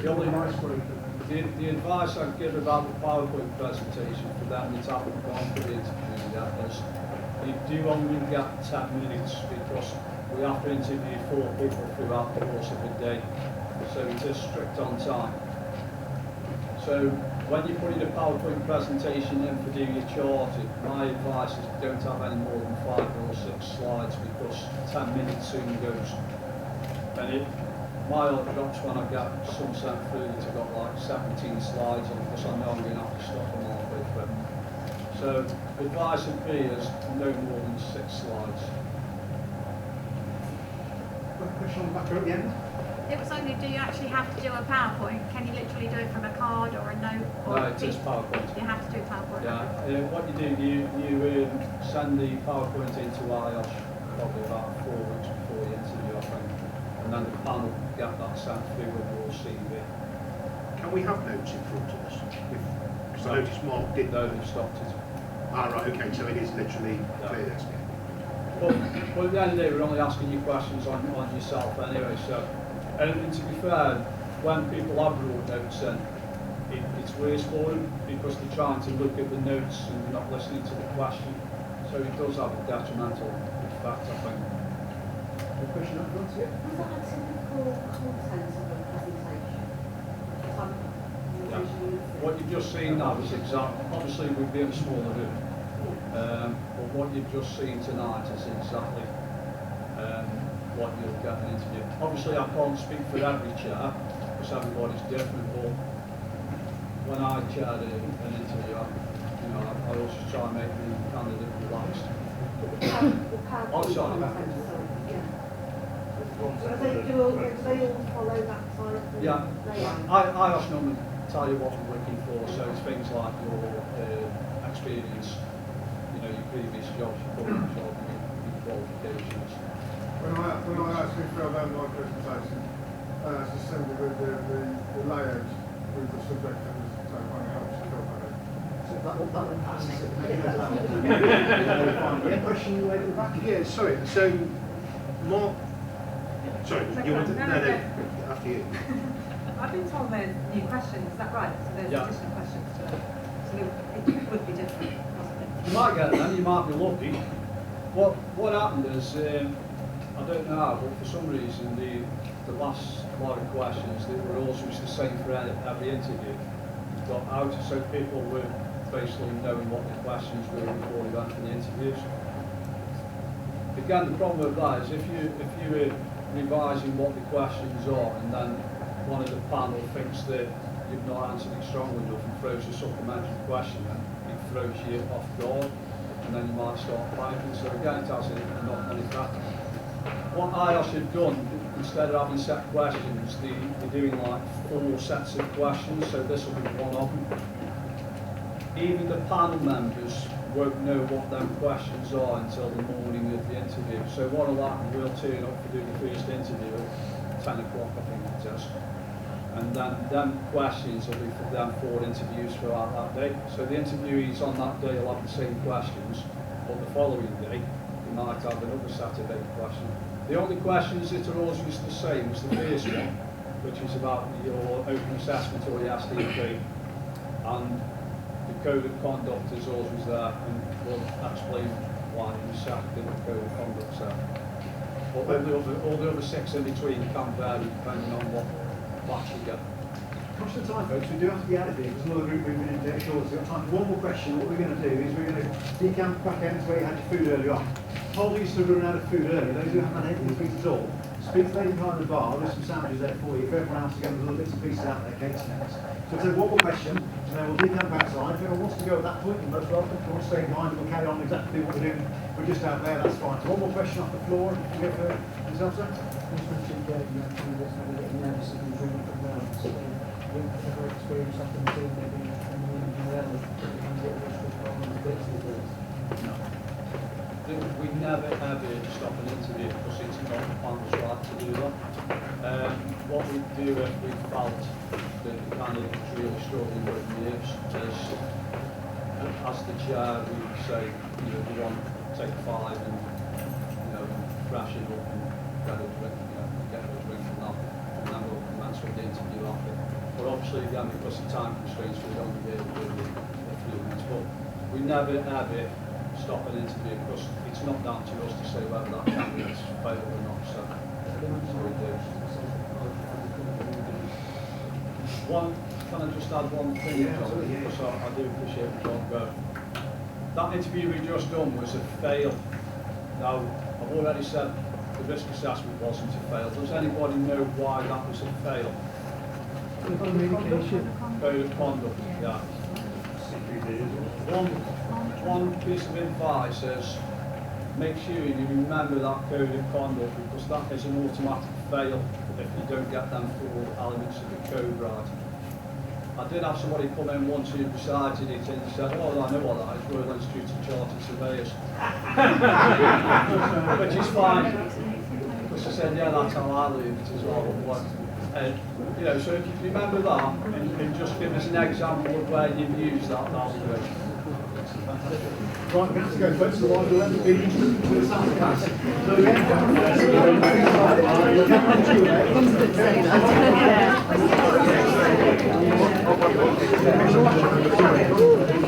The only the advice I'd give about the PowerPoint presentation for them that haven't gone for the interview yet is you do only get 10 minutes because we have to interview 4 people throughout the course of the day, so it is strict on time. So when you're putting a PowerPoint presentation in for doing your charting, my advice is don't have any more than 5 or 6 slides because 10 minutes soon goes. And my old drops when I get some sent through that have got like 17 slides on because I know I'm going to have to stop them halfway through. So advice would be is no more than 6 slides. Question on the back at the end? It was only, do you actually have to do a PowerPoint? Can you literally do it from a card or a note? Or No, it is PowerPoint. You have to do PowerPoint. Yeah, what you do, you send the PowerPoint into IOSH probably about 4 weeks before the interview, I think. And then the panel get that sent through with your CV. Can we have notes in front of us? Because I noticed Mark did. No, they've stopped it. Ah, right, okay, so it is literally clear this. Well, at the end of the day, we're only asking you questions on yourself anyway, so, and to be fair, when people have brought notes in, it's worse for them because they're trying to look at the notes and they're not listening to the question, so it does have a detrimental effect, I think. A question up front, yeah? Was that a typical content of a presentation? What you've just seen now is exactly, obviously we'd be in a smaller room, but what you've just seen tonight is exactly what you'll get in an interview. Obviously I can't speak for every chair, because everybody's different, but when I chaired an interview, I also try and make the candidate relaxed. Oh, sorry. Do they all follow that side of the Yeah, I ask them to tell you what we're looking for, so it's things like your experience, your previous jobs, your current job, your qualifications. When I actually filled out my presentation, I actually sent it with the layout with the subject and the one helps to fill that in. So that would pass. Yeah, question you at the back? Yeah, sorry, so Mark. Sorry, you want to? No, after you. I've been told there's new questions, is that right? So there's additional questions to it. So it would be different, possibly. You might get them, you might be lucky. What happened is, I don't know how, but for some reason the last lot of questions that were always the same for every interview got out, so people were basically knowing what the questions were before they went for the interviews. Again, the problem with that is if you were revising what the questions are and then one of the panel thinks that you've not answered it strongly enough and throws a supplementary question, then it throws you off guard and then you might start panicking. So again, it has a knock-on effect. What IOSH have done, instead of having set questions, they're doing like 4 sets of questions, so this will be one of them. Even the panel members won't know what them questions are until the morning of the interview. So what will happen, we'll turn up to do the first interview at 10 o'clock, I think it is. And then them questions will be for them 4 interviews throughout that day. So the interviewees on that day will have the same questions, but the following day, they might have another set of 8 questions. The only questions that are always the same is the first one, which is about your open assessment or your SDP. And the code of conduct is always there, and we'll explain why you set the code of conduct set. But all the other 6 in between can vary depending on what batch you get. Conscious of time, folks, we do have to be out of here because another group moving in there short. So we've got time for one more question. What we're going to do is we're going to decamp back out to where you had your food earlier on. Told you still running out of food earlier. Those who haven't had anything to eat at all, speak to the lady behind the bar. There's some sandwiches there for you. For everyone else, again, there's little bits and pieces out there, cake snacks. So we'll take one more question, and then we'll decamp outside. If anyone wants to go at that point, you're most welcome. If you want to stay behind, we'll carry on exactly what we're doing. We're just out there, that's fine. So one more question off the floor. If you can get for yourself, sir. Just mentioned candidates maybe getting nervous and drinking from rounds. So you've ever experienced something too, maybe in the early No. We never ever stop an interview because it's not the panel's right to do that. What we do if we felt that the candidate was really struggling with nerves is, as the chair, we would say, we want to take 5 and crash it up and get a drink, get a drink from that, and then we'll commence with the interview after. obviously again because of time constraints we'd only be able to do a few minutes, but we never ever stop an interview because it's not down to us to say whether that candidate's failed or not, so we do. Can I just add one thing, Yeah, John? absolutely, yeah. Because I do appreciate we can't go. That interview we just done was a fail. Now, I've already said the risk assessment wasn't a fail. Does anybody know why that was a fail? Communication. Code of conduct, yeah. One piece of advice is make sure you remember that code of conduct because that is an automatic fail if you don't get them four elements of the code right. I did have somebody come in once who recited it and he said, oh, I know what that is, Royal Institute of Chartered Surveyors. Which is fine, because I said, yeah, that's how I learned it as well. You know, so if you remember that and just give us an example of where you've used that, that'll be great. Right, we're going to have to go folks, otherwise we'll end up being to the sound class. So again,